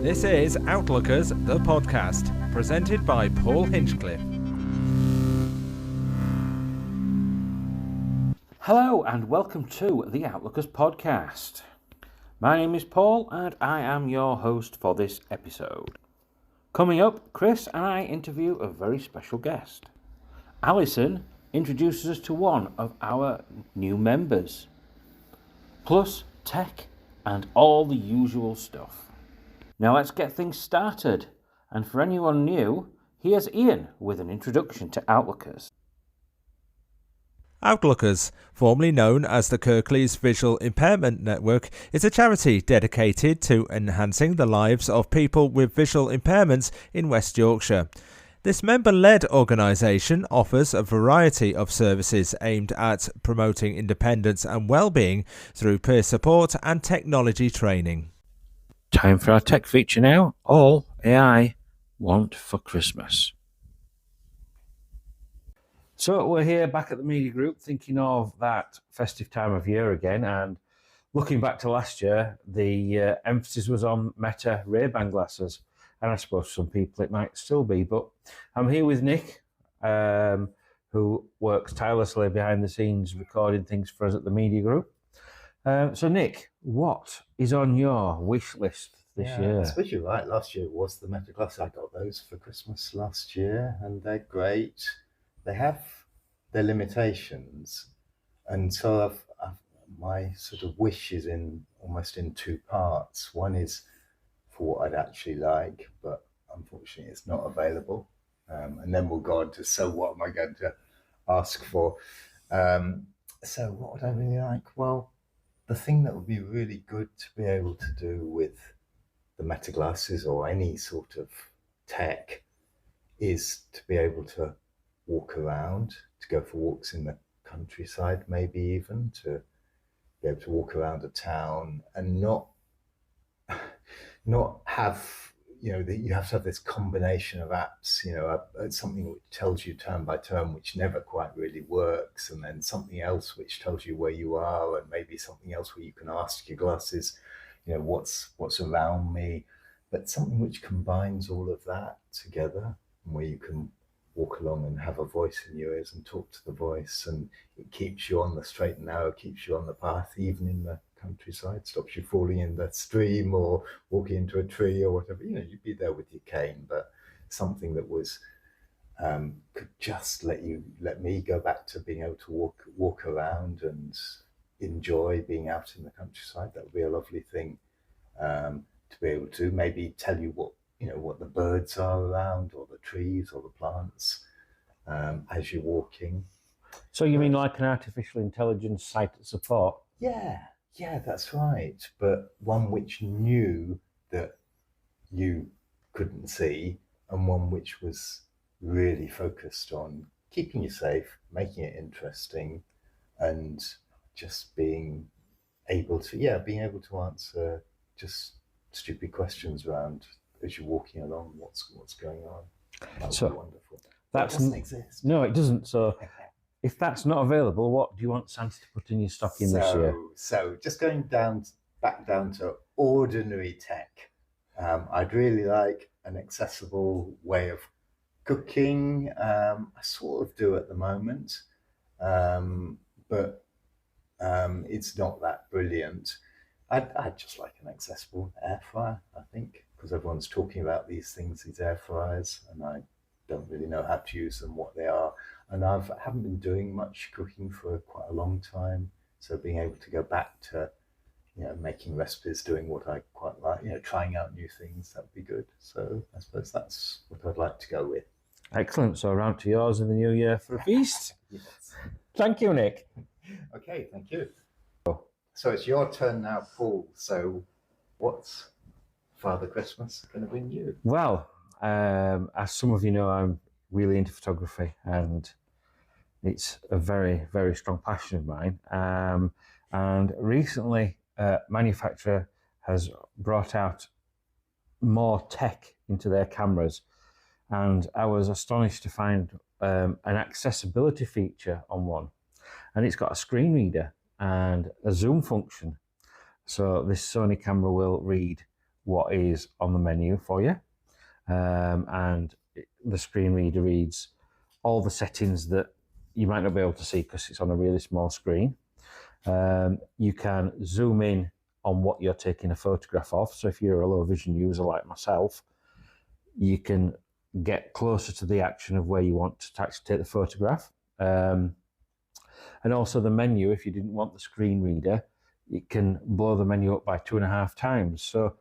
This is Outlookers, the podcast, presented by Paul Hinchcliffe. Hello and welcome to the Outlookers podcast. My name is Paul and I am your host for this episode. Coming up, Chris and I interview a very special guest. Alison introduces us to one of our new members. Plus tech and all the usual stuff. Now let's get things started. And for anyone new, here's Ian with an introduction to Outlookers. Outlookers, formerly known as the Kirklees Visual Impairment Network, is a charity dedicated to enhancing the lives of people with visual impairments in West Yorkshire. This member-led organisation offers a variety of services aimed at promoting independence and well-being through peer support and technology training. Time for our tech feature now. All AI want for Christmas. So we're here back at the Media Group thinking of that festive time of year again, and looking back to last year, the emphasis was on Meta Ray-Ban glasses, and I suppose for some people it might still be, but I'm here with Nick, who works tirelessly behind the scenes recording things for us at the Media Group. So Nick, what is on your wish list this year? I suppose you're right. Last year was the Meta glasses. I got those for Christmas last year, and they're great. They have their limitations, and so my sort of wish is almost in two parts. One is for what I'd actually like, but unfortunately it's not available. And then we'll go on to, so what am I going to ask for? So what would I really like? Well, the thing that would be really good to be able to do with the Meta glasses or any sort of tech is to be able to walk around, to go for walks in the countryside, maybe even to be able to walk around a town and not have, that you have to have this combination of apps, something which tells you turn by turn, which never quite really works, and then something else which tells you where you are, and maybe something else where you can ask your glasses, what's around me, but something which combines all of that together, and where you can walk along and have a voice in your ears and talk to the voice, and it keeps you on the straight and narrow, keeps you on the path, even in the countryside, stops you falling in the stream or walking into a tree or whatever. You'd be there with your cane, but something that was could just let me go back to being able to walk around and enjoy being out in the countryside. That would be a lovely thing to be able to maybe tell you what the birds are around, or the trees or the plants as you're walking. So you mean like an artificial intelligence sight support? Yeah, that's right. But one which knew that you couldn't see, and one which was really focused on keeping you safe, making it interesting, and just being able to answer just stupid questions around as you're walking along, what's going on. That would be wonderful. That doesn't exist. No, it doesn't. So if that's not available, what do you want Santa to put in your stocking this year? So just going back down to ordinary tech, I'd really like an accessible way of cooking. I sort of do at the moment, but it's not that brilliant. I'd just like an accessible air fryer, I think, because everyone's talking about these air fryers, and I don't really know how to use them, what they are. And I haven't been doing much cooking for quite a long time. So being able to go back to, making recipes, doing what I quite like, trying out new things, that would be good. So I suppose that's what I'd like to go with. Excellent. So around to yours in the new year for a feast. Yes. Thank you, Nick. Okay, thank you. So it's your turn now, Paul. So what's Father Christmas going to bring you? Well, as some of you know, I'm really into photography, and it's a very, very strong passion of mine. And recently, a manufacturer has brought out more tech into their cameras, and I was astonished to find an accessibility feature on one, and it's got a screen reader and a zoom function. So this Sony camera will read what is on the menu for you, and the screen reader reads all the settings that you might not be able to see because it's on a really small screen. You can zoom in on what you're taking a photograph of. So if you're a low vision user like myself, you can get closer to the action of where you want to actually take the photograph. And also the menu, if you didn't want the screen reader, you can blow the menu up by 2.5 times. So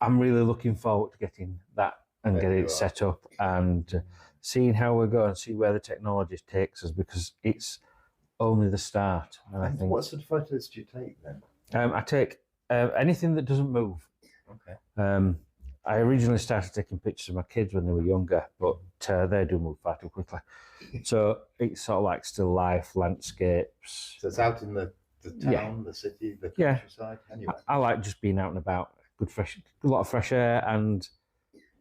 I'm really looking forward to getting that and getting it set up and seeing how we're going, see where the technology takes us, because it's only the start. And I think, what sort of photos do you take then? I take anything that doesn't move. Okay. I originally started taking pictures of my kids when they were younger, but they do move far too quickly. So it's sort of like still life, landscapes. So it's out in the town, the city, the countryside. Anyway, I like just being out and about, a lot of fresh air, and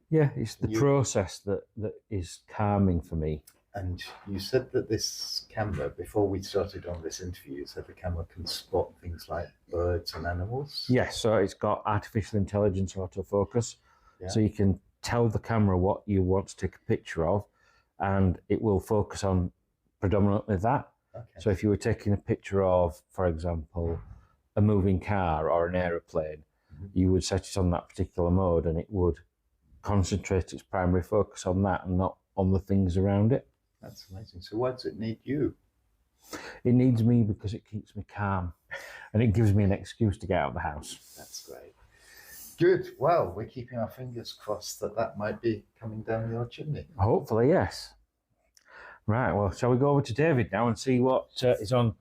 it's the process that is calming for me. And you said that this camera, before we started on this interview, you said the camera can spot things like birds and animals? Yes, so it's got artificial intelligence autofocus. Yeah. So you can tell the camera what you want to take a picture of, and it will focus on predominantly that. Okay. So if you were taking a picture of, for example, a moving car or an aeroplane, you would set it on that particular mode, and it would concentrate its primary focus on that and not on the things around it. That's amazing. So why does it need you? It needs me because it keeps me calm and it gives me an excuse to get out of the house. That's great. Good. Well, we're keeping our fingers crossed that might be coming down your chimney. Hopefully, yes. Right, well, shall we go over to David now and see what is on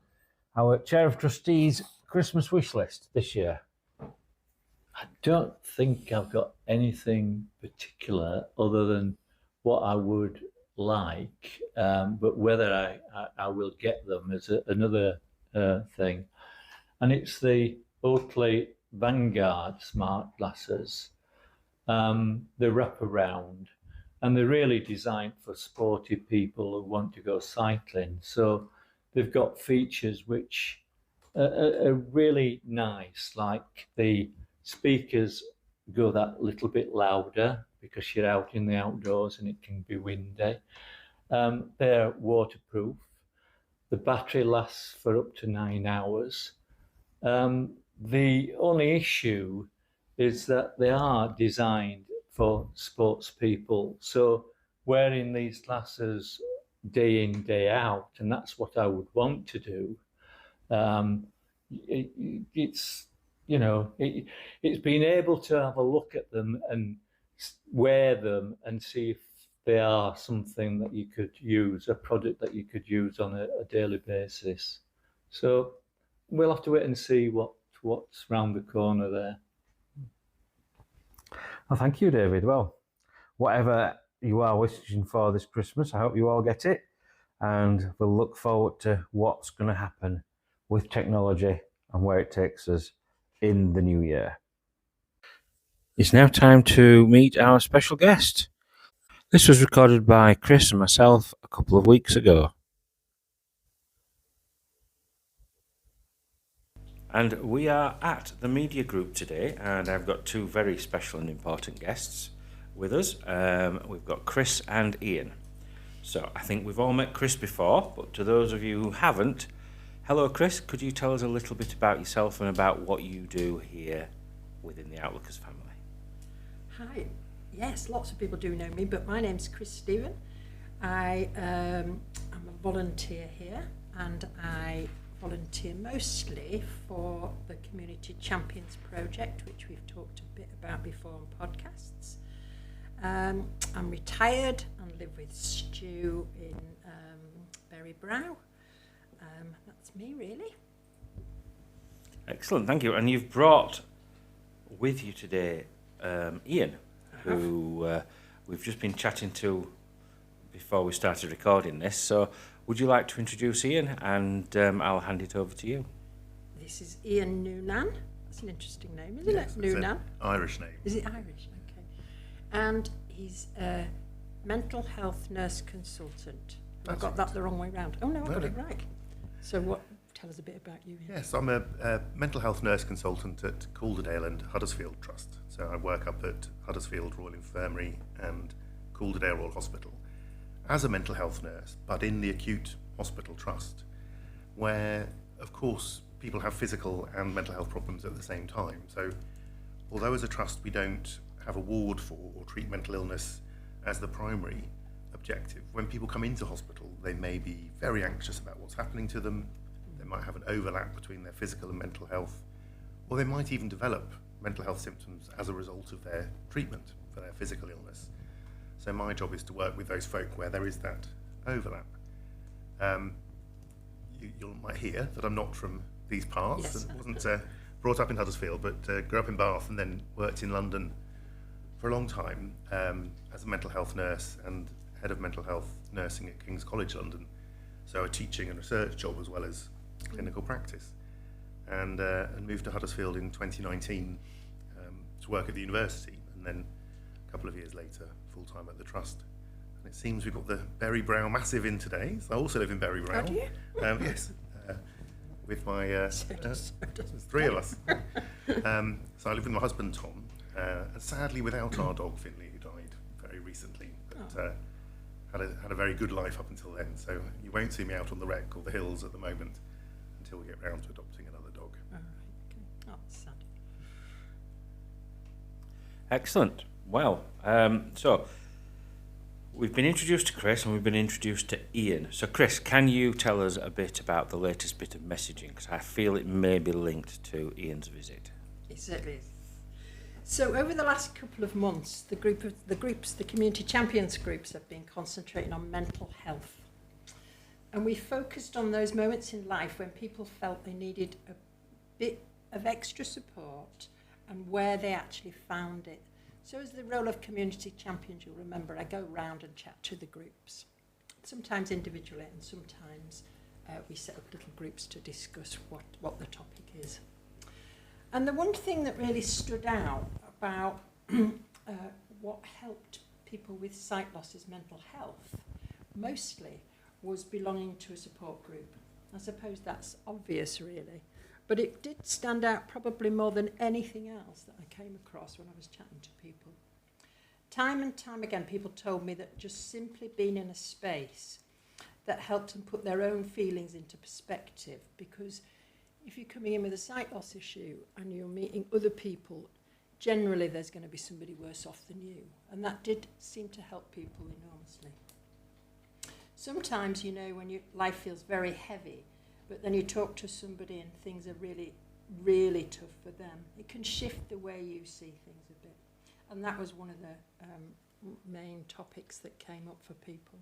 our Chair of Trustees Christmas wish list this year? I don't think I've got anything particular other than what I would like, but whether I will get them is another thing. And it's the Oakley Vanguard smart glasses. They wrap around, and they're really designed for sporty people who want to go cycling. So they've got features which are really nice, like the speakers go that little bit louder because you're out in the outdoors and it can be windy. They're waterproof. The battery lasts for up to 9 hours. The only issue is that they are designed for sports people. So wearing these glasses day in, day out, and that's what I would want to do. It's being able to have a look at them and wear them and see if they are something that you could use, a product that you could use on a daily basis. So we'll have to wait and see what's round the corner there. Well, thank you, David. Well, whatever you are wishing for this Christmas, I hope you all get it, and we'll look forward to what's going to happen with technology and where it takes us in the new year. It's now time to meet our special guest. This was recorded by Chris and myself a couple of weeks ago. And we are at the media group today, and I've got two very special and important guests with us. We've got Chris and Ian. So I think we've all met Chris before, but to those of you who haven't, hello Chris, could you tell us a little bit about yourself and about what you do here within the Outlookers family? Hi, yes, lots of people do know me, but my name's Chris Stephen. I am a volunteer here, and I volunteer mostly for the Community Champions Project, which we've talked a bit about before on podcasts. I'm retired and live with Stu in Berry Brow. That's me, really. Excellent, thank you. And you've brought with you today Ian, who we've just been chatting to before we started recording this. So would you like to introduce Ian, and I'll hand it over to you. This is Ian Noonan. That's an interesting name, isn't it? Noonan. Irish name. Is it Irish? Okay. And he's a mental health nurse consultant. I got that the wrong way round. Oh no, I got it right. So what tell us a bit about you, Ian. Yes, I'm a mental health nurse consultant at Calderdale and Huddersfield Trust. So I work up at Huddersfield Royal Infirmary and Calderdale Royal Hospital as a mental health nurse, but in the acute hospital trust, where, of course, people have physical and mental health problems at the same time. So although as a trust we don't have a ward for or treat mental illness as the primary objective, when people come into hospital, they may be very anxious about what's happening to them. They might have an overlap between their physical and mental health, or they might even develop mental health symptoms as a result of their treatment for their physical illness. So my job is to work with those folk where there is that overlap. You might hear that I'm not from these parts. Yes. I wasn't brought up in Huddersfield, but grew up in Bath and then worked in London for a long time as a mental health nurse and head of mental health nursing at King's College London. So a teaching and research job as well as clinical practice. And moved to Huddersfield in 2019 to work at the university, and then a couple of years later full-time at the trust. And it seems we've got the Berry Brow Massive in today. So I also live in Berry Brow. Oh, do you? Yes, with my there's three of us. So I live with my husband Tom, and sadly without our dog Finley, who died very recently, but had a very good life up until then. So you won't see me out on the wreck or the hills at the moment until we get round to adopting another dog. All right, okay. Oh, that's sad. Excellent. Well, so we've been introduced to Chris and we've been introduced to Ian. So Chris, can you tell us a bit about the latest bit of messaging? Because I feel it may be linked to Ian's visit. It certainly is. So over the last couple of months, the community champions groups have been concentrating on mental health. And we focused on those moments in life when people felt they needed a bit of extra support and where they actually found it. So as the role of community champions, you'll remember, I go round and chat to the groups, sometimes individually and sometimes we set up little groups to discuss what the topic is. And the one thing that really stood out about what helped people with sight losses mental health mostly was belonging to a support group. I suppose that's obvious really, but it did stand out probably more than anything else that I came across when I was chatting to people. Time and time again people told me that just simply being in a space that helped them put their own feelings into perspective, because if you're coming in with a sight loss issue and you're meeting other people, generally there's going to be somebody worse off than you. And that did seem to help people enormously. Sometimes, you know, when your life feels very heavy, but then you talk to somebody and things are really, really tough for them, it can shift the way you see things a bit. And that was one of the main topics that came up for people.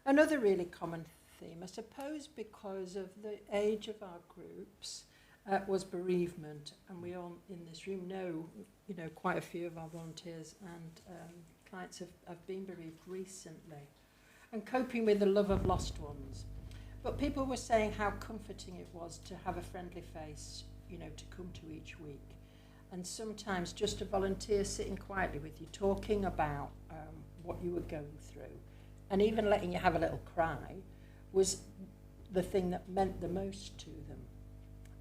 Another really common theme, I suppose because of the age of our groups, was bereavement, and we all in this room know, you know, quite a few of our volunteers and clients have been bereaved recently, and coping with the love of lost ones. But people were saying how comforting it was to have a friendly face, you know, to come to each week, and sometimes just a volunteer sitting quietly with you, talking about what you were going through, and even letting you have a little cry was the thing that meant the most to them.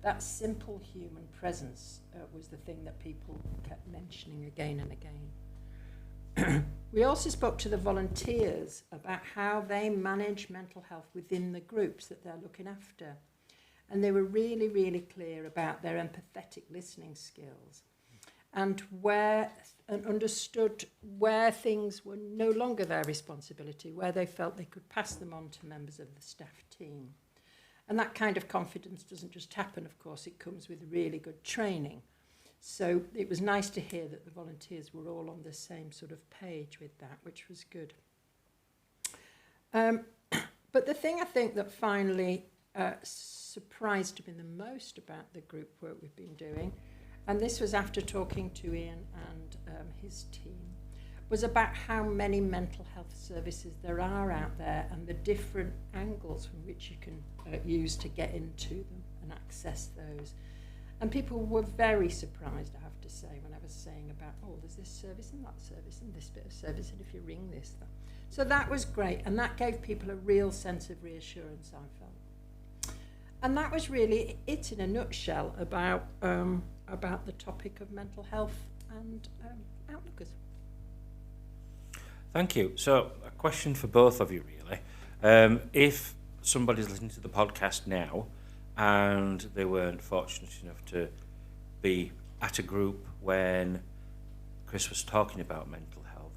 That simple human presence was the thing that people kept mentioning again and again. We also spoke to the volunteers about how they manage mental health within the groups that they're looking after. And they were really, really clear about their empathetic listening skills and understood where things were no longer their responsibility, where they felt they could pass them on to members of the staff team. And that kind of confidence doesn't just happen, of course, it comes with really good training. So it was nice to hear that the volunteers were all on the same sort of page with that, which was good. But the thing I think that finally surprised me the most about the group work we've been doing, and this was after talking to Ian and his team, was about how many mental health services there are out there and the different angles from which you can use to get into them and access those. And people were very surprised, I have to say, when I was saying about, oh, there's this service and that service and this bit of service, and if you ring this, that. So that was great, and that gave people a real sense of reassurance, I felt. And that was really it in a nutshell about the topic of mental health and Outlookers. Thank you. So, a question for both of you, really. If somebody's listening to the podcast now and they weren't fortunate enough to be at a group when Chris was talking about mental health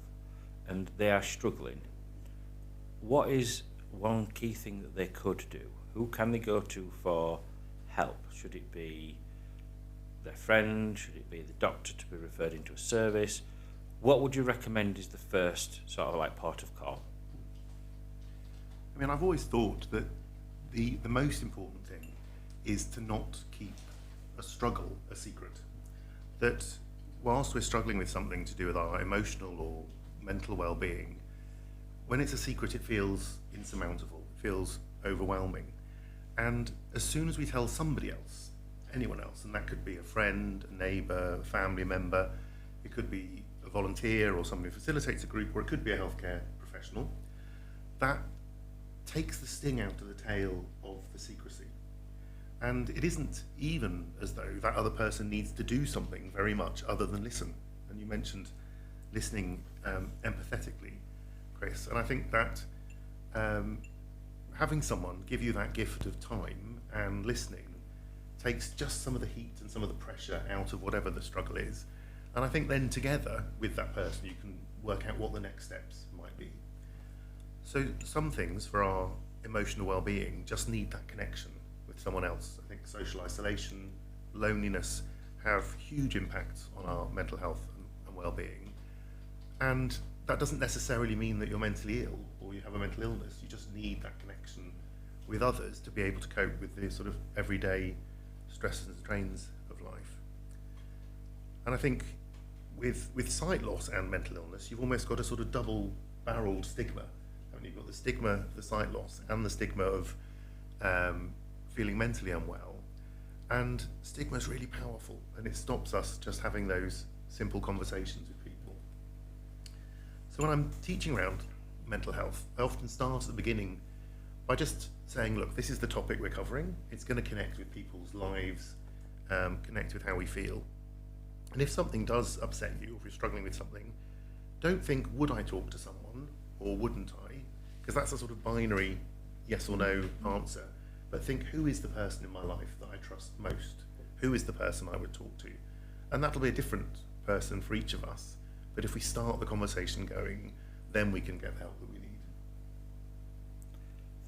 and they are struggling, what is one key thing that they could do? Who can they go to for help? Should it be their friend? Should it be the doctor to be referred into a service? What would you recommend is the first sort of like port of call? I mean, I've always thought that the most important thing is to not keep a struggle a secret. That whilst we're struggling with something to do with our emotional or mental well-being, when it's a secret, it feels insurmountable, it feels overwhelming. And as soon as we tell somebody else, anyone else, and that could be a friend, a neighbour, a family member, it could be a volunteer or somebody who facilitates a group, or it could be a healthcare professional, that takes the sting out of the tail of the secrecy. And it isn't even as though that other person needs to do something very much other than listen. And you mentioned listening empathetically, Chris, and I think that having someone give you that gift of time and listening takes just some of the heat and some of the pressure out of whatever the struggle is. And I think then together with that person you can work out what the next steps might be. So some things for our emotional well-being just need that connection with someone else. I think social isolation, loneliness have huge impacts on our mental health and well-being. And that doesn't necessarily mean that you're mentally ill or you have a mental illness. You just need that connection with others to be able to cope with the sort of everyday stresses and strains of life. And I think with sight loss and mental illness, you've almost got a sort of double-barreled stigma. Haven't you? You've got the stigma of the sight loss and the stigma of feeling mentally unwell. And stigma is really powerful, and it stops us just having those simple conversations with people. So when I'm teaching around mental health, I often start at the beginning by just saying, look, this is the topic we're covering. It's going to connect with people's lives, connect with how we feel. And if something does upset you, or if you're struggling with something, don't think, would I talk to someone or wouldn't I? Because that's a sort of binary yes or no answer. But think, who is the person in my life that I trust most? Who is the person I would talk to? And that'll be a different person for each of us. But if we start the conversation going, then we can get the help that we need.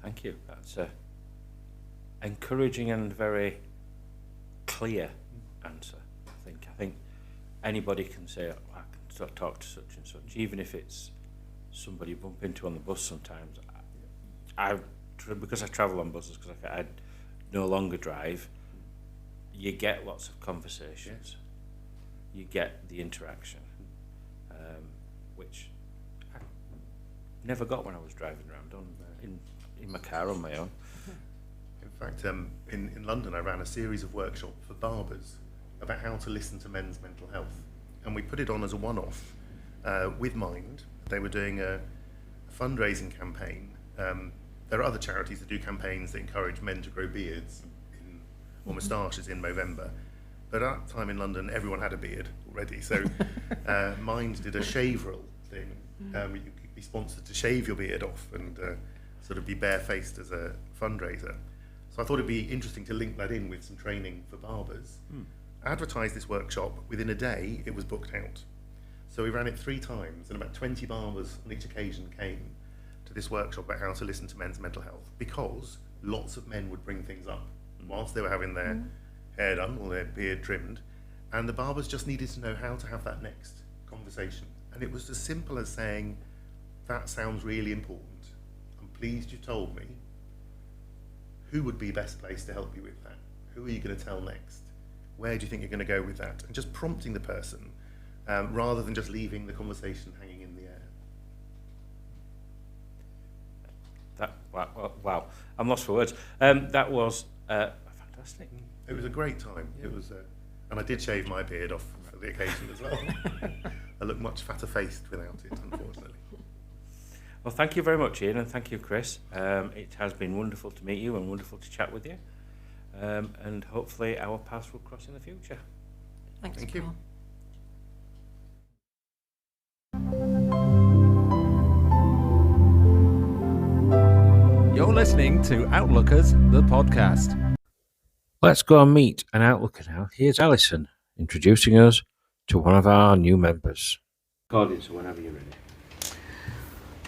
Thank you. That's a encouraging and very clear answer. I think anybody can say, oh, I can talk to such and such, even if it's somebody you bump into on the bus sometimes. Because I travel on buses, because I no longer drive, you get lots of conversations. You get the interaction, which I never got when I was driving around in my car on my own. In fact, in London, I ran a series of workshops for barbers about how to listen to men's mental health. And we put it on as a one-off with Mind. They were doing a fundraising campaign. There are other charities that do campaigns that encourage men to grow beards or moustaches in November. But at that time in London, everyone had a beard already. So Mind did a shave roll thing. You could be sponsored to shave your beard off and sort of be barefaced as a fundraiser. So I thought it'd be interesting to link that in with some training for barbers. Advertised this workshop. Within a day, it was booked out. So we ran it 3 times, and about 20 barbers on each occasion came to this workshop about how to listen to men's mental health, because lots of men would bring things up whilst they were having their hair done or their beard trimmed, and the barbers just needed to know how to have that next conversation. And it was as simple as saying, that sounds really important. I'm pleased you told me. Who would be best placed to help you with that? Who are you going to tell next? Where do you think you're going to go with that? And just prompting the person rather than just leaving the conversation hanging in the air. Wow, I'm lost for words. That was fantastic. It was a great time. Yeah. It was, and I did shave my beard off for the occasion as well. I look much fatter faced without it, unfortunately. Well, thank you very much, Ian, and thank you, Chris. It has been wonderful to meet you and wonderful to chat with you. and hopefully our paths will cross in the future. Thanks, Thank you. Paul. You're listening to Outlookers, the podcast. Let's go and meet an Outlooker now. Here's Alison introducing us to one of our new members. Recording, so whenever you're ready.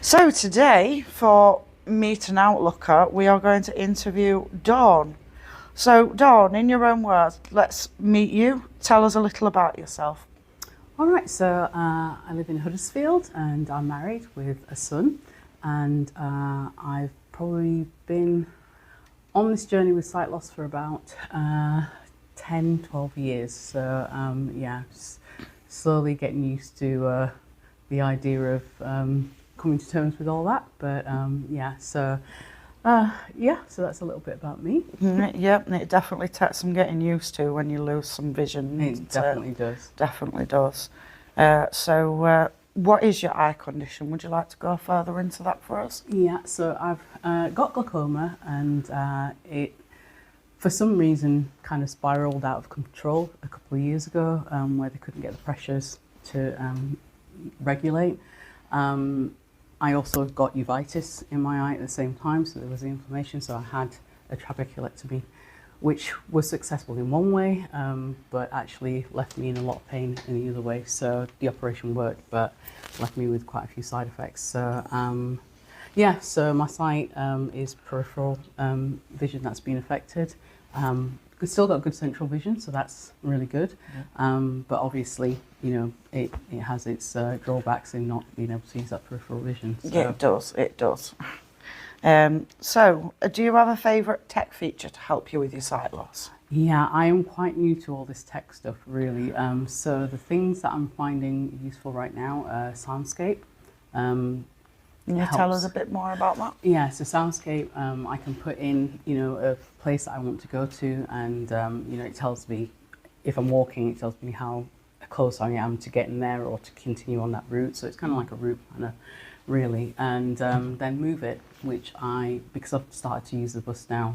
So today, for Meet an Outlooker, we are going to interview Dawn. So Dawn, in your own words, let's meet you. Tell us a little about yourself. All right, so I live in Huddersfield and I'm married with a son, and I've probably been on this journey with sight loss for about 10, 12 years. So slowly getting used to the idea of coming to terms with all that. But so that's a little bit about me. Yep, and it definitely takes some getting used to when you lose some vision. It definitely does. Definitely does. So what is your eye condition? Would you like to go further into that for us? Yeah, so I've got glaucoma, and it, for some reason, kind of spiraled out of control a couple of years ago, where they couldn't get the pressures to regulate. I also got uveitis in my eye at the same time, so there was the inflammation, so I had a trabeculectomy, which was successful in one way, but actually left me in a lot of pain in the other way. So the operation worked, but left me with quite a few side effects. So so my sight is peripheral vision that's been affected. We've still got good central vision, so that's really good. But obviously, it has its drawbacks in not being able to use that peripheral vision. So. Yeah, it does. So, do you have a favourite tech feature to help you with your sight loss? Yeah, I am quite new to all this tech stuff, really. So the things that I'm finding useful right now are Soundscape. Can you tell us a bit more about that? Yeah, so Soundscape, I can put in, a place that I want to go to, and it tells me if I'm walking, it tells me how close I am to getting there or to continue on that route. So it's kind of like a route planner, really. And then Move It, which because I've started to use the bus now,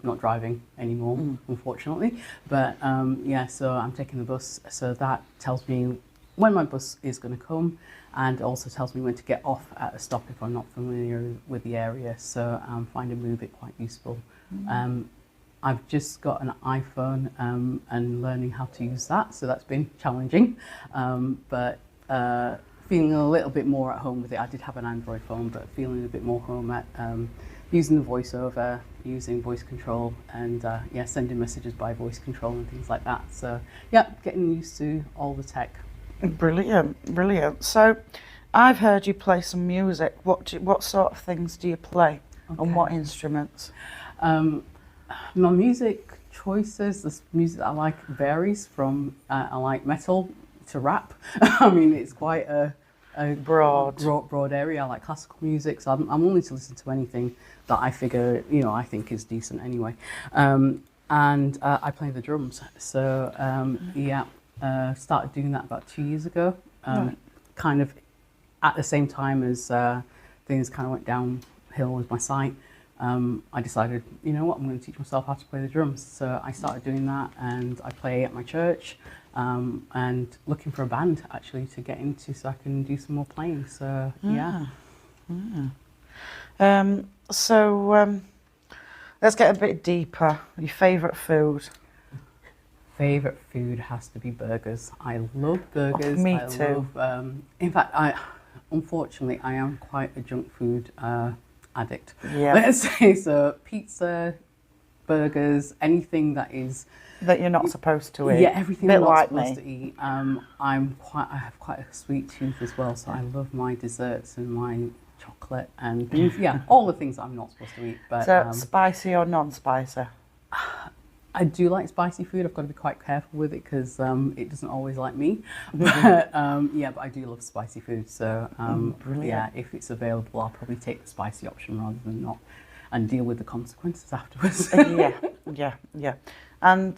not driving anymore, unfortunately. But so I'm taking the bus, so that tells me when my bus is going to come, and also tells me when to get off at a stop if I'm not familiar with the area. So I'm finding Move It quite useful. I've just got an iPhone and learning how to use that, so that's been challenging. But feeling a little bit more at home with it. I did have an Android phone, but feeling a bit more home at using the voiceover, using voice control, and sending messages by voice control and things like that. So getting used to all the tech. Brilliant. So, I've heard you play some music. What sort of things do you play, and what instruments? My music choices, the music that I like varies from I like metal to rap. I mean, it's quite a broad area. I like classical music, so I'm willing to listen to anything that I figure, I think is decent anyway. And I play the drums. So started doing that about 2 years ago, kind of at the same time as things kind of went downhill with my sight. I decided, I'm going to teach myself how to play the drums. So I started doing that, and I play at my church, and looking for a band actually to get into so I can do some more playing. So Let's get a bit deeper. Your favourite food? Favourite food has to be burgers. I love burgers. Me too. In fact, unfortunately, I am quite a junk food addict. Yeah. Let's say so. Pizza, burgers, anything that you're not supposed to eat. Yeah, everything I'm not like supposed to eat. I have quite a sweet tooth as well, so I love my desserts and my chocolate and all the things that I'm not supposed to eat. But so spicy or non-spicy? I do like spicy food. I've got to be quite careful with it because it doesn't always like me. But but I do love spicy food. So if it's available, I'll probably take the spicy option rather than not, and deal with the consequences afterwards. Yeah. And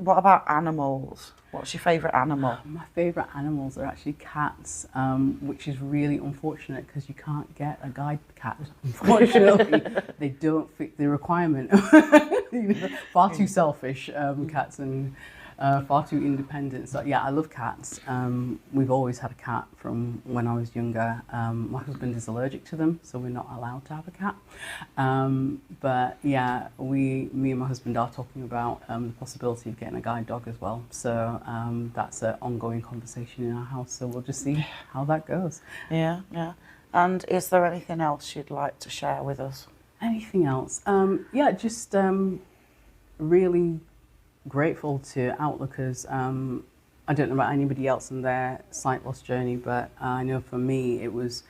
what about animals? What's your favourite animal? My favourite animals are actually cats, which is really unfortunate because you can't get a guide cat. Unfortunately, they don't fit the requirement. Far too selfish cats and far too independent. So yeah, I love cats. We've always had a cat from when I was younger. My husband is allergic to them, so we're not allowed to have a cat. But yeah, me and my husband are talking about the possibility of getting a guide dog as well. So that's an ongoing conversation in our house. So we'll just see how that goes. Yeah. And is there anything else you'd like to share with us? Anything else? Yeah, just really grateful to Outlookers. I don't know about anybody else in their sight loss journey, but I know for me it was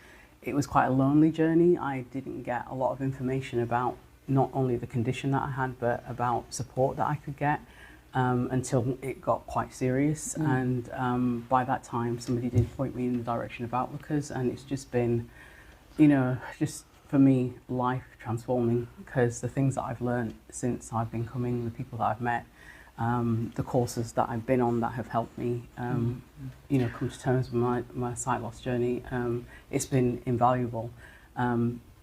quite a lonely journey. I didn't get a lot of information about not only the condition that I had, but about support that I could get until it got quite serious. And by that time, somebody did point me in the direction of Outlookers, and it's just been, just for me, life transforming, because the things that I've learned since I've been coming, the people that I've met, the courses that I've been on that have helped me, come to terms with my sight loss journey. It's been invaluable.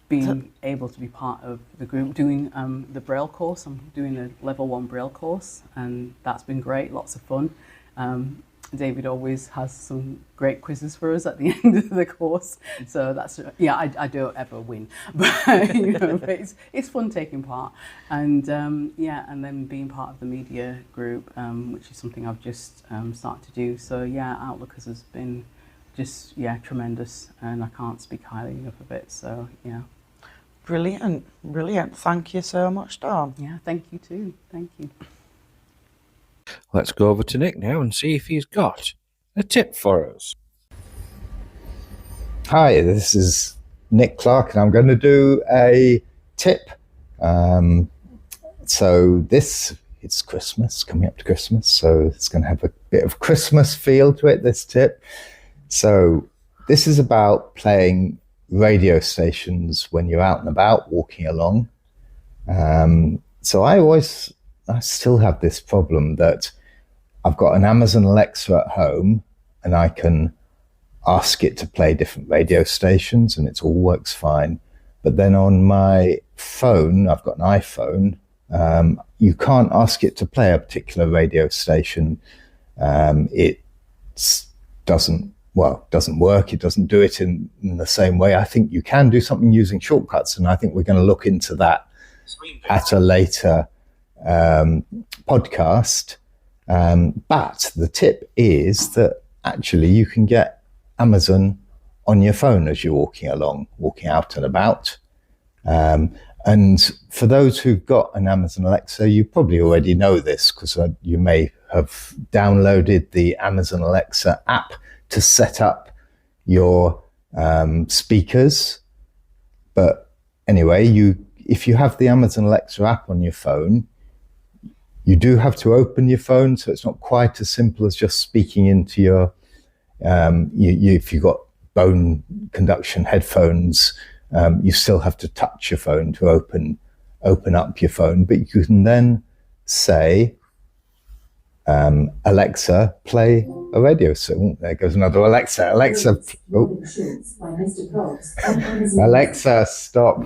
Being able to be part of the group, doing the Braille course. I'm doing the level 1 Braille course, and that's been great, lots of fun. David always has some great quizzes for us at the end of the course. So that's, I don't ever win, but, but it's fun taking part. And and then being part of the media group, which is something I've just started to do. So Outlookers has been just, tremendous, and I can't speak highly enough of it. So, yeah. Brilliant. Thank you so much, Dawn. Yeah, thank you too. Thank you. Let's go over to Nick now and see if he's got a tip for us. Hi, this is Nick Clark, and I'm going to do a tip. It's Christmas, coming up to Christmas, so it's going to have a bit of Christmas feel to it, this tip. So this is about playing radio stations when you're out and about, walking along. So I still have this problem that I've got an Amazon Alexa at home, and I can ask it to play different radio stations, and it all works fine. But then on my phone, I've got an iPhone, you can't ask it to play a particular radio station. It doesn't work. It doesn't do it in the same way. I think you can do something using shortcuts, and I think we're going to look into that at a later podcast. But the tip is that actually you can get Amazon on your phone as you're walking out and about. And for those who've got an Amazon Alexa, you probably already know this, because you may have downloaded the Amazon Alexa app to set up your speakers. But anyway, if you have the Amazon Alexa app on your phone, you do have to open your phone, so it's not quite as simple as just speaking into your, if you've got bone conduction headphones, you still have to touch your phone to open up your phone. But you can then say, Alexa, play a radio. So there goes another Alexa. Alexa, Alexa, stop.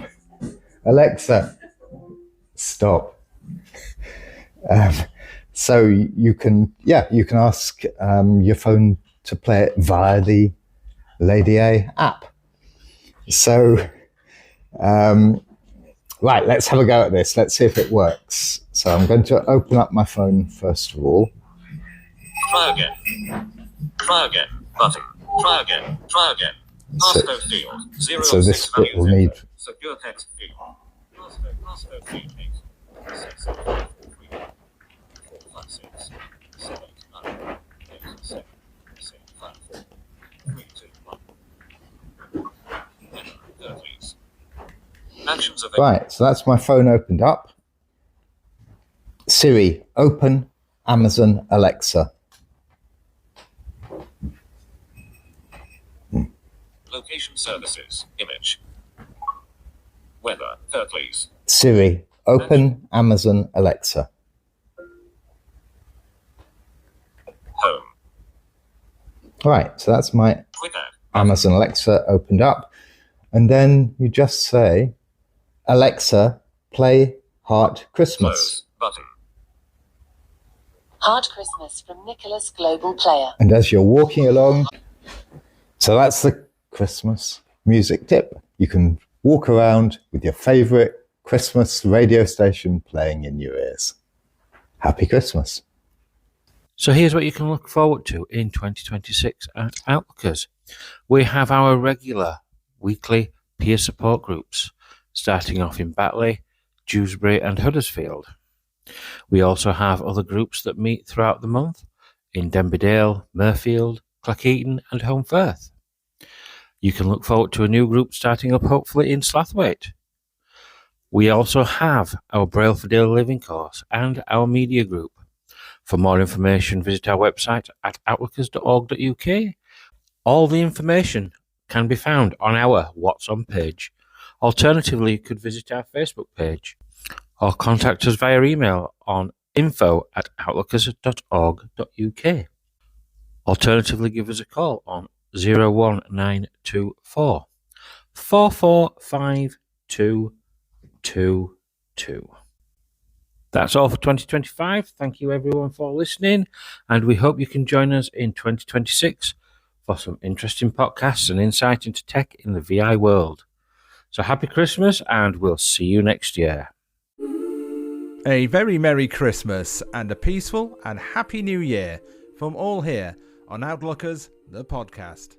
Alexa, stop. So you can ask your phone to play it via the Lady A app. So, right, let's have a go at this. Let's see if it works. So I'm going to open up my phone first of all. Try again. Button. Try again. Passcode field. 0 so this bit will need. Secure text field. Passcode field. 8, Right, so that's my phone opened up. Siri, open Amazon Alexa. Location services. Image. Weather. Hercules. Siri, open Amazon Alexa. Right, so that's my Quick add. Amazon Alexa opened up. And then you just say, Alexa, play Heart Christmas. Close button. Heart Christmas from Nicholas Global Player. And as you're walking along, so that's the Christmas music tip. You can walk around with your favorite Christmas radio station playing in your ears. Happy Christmas. So here's what you can look forward to in 2026 at Outlookers. We have our regular weekly peer support groups, starting off in Batley, Dewsbury and Huddersfield. We also have other groups that meet throughout the month in Denbydale, Mirfield, Cleckheaton and Home Firth. You can look forward to a new group starting up hopefully in Slathwaite. We also have our Braille for Daily Living course and our media group. For more information, visit our website at outlookers.org.uk. All the information can be found on our What's On page. Alternatively, you could visit our Facebook page or contact us via email on info@outlookers.org.uk. Alternatively, give us a call on 01924 445222. That's all for 2025. Thank you everyone for listening, and we hope you can join us in 2026 for some interesting podcasts and insight into tech in the VI world. So happy Christmas, and we'll see you next year. A very Merry Christmas and a peaceful and Happy New Year from all here on Outlookers, the podcast.